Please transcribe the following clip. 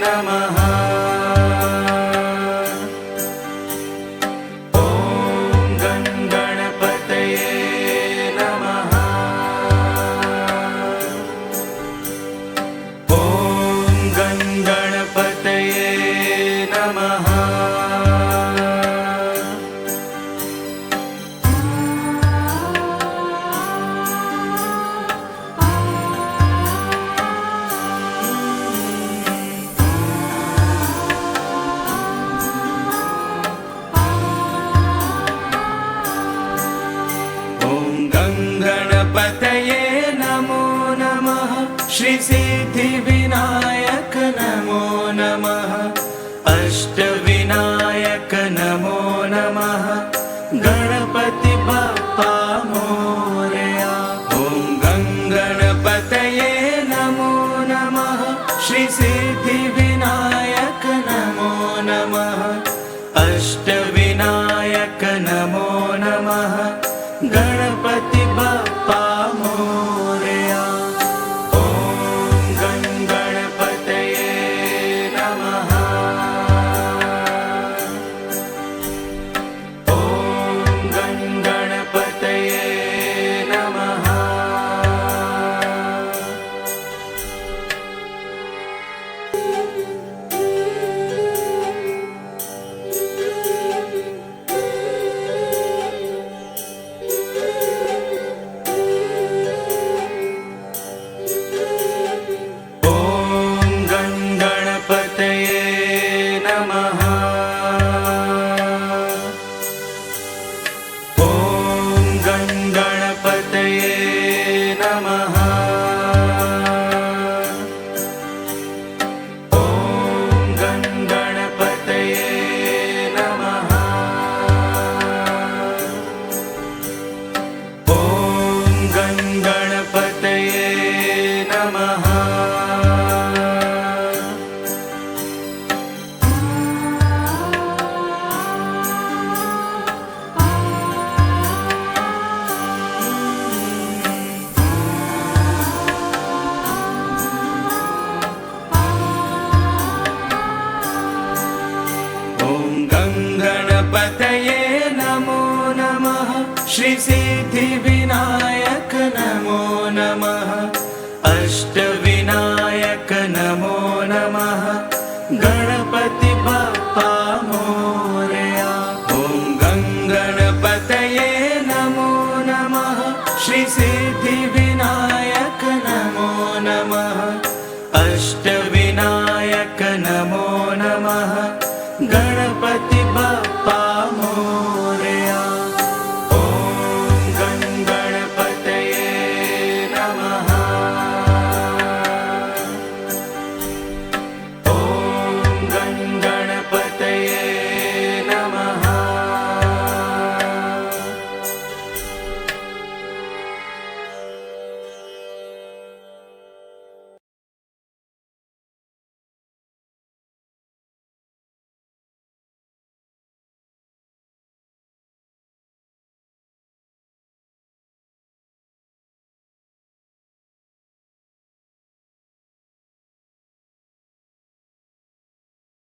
नमः। गणपतये नमो नमः। श्री सिद्धिविनायक नमो नमः। अष्टविनायक नमो नमः। गणपति बप्पा मोरया। ॐ गणपतये नमो नमः। श्री सिद्धिविनायक नमो नमः। अष्टविनायक नमो नमः। गणपति बप्पा मोरया। ॐ गणपतये नमः। ॐ गणपतये नमः। गणपतये नमो नमः। श्री सिद्धिविनायक नमो नमः। अष्टविनायक नमो नमः। गणपति बप्पा मोरया। ॐ गणपतये नमो नमः। श्री सिद्धिविनायक नमो नमः। अष्टविनायक नमो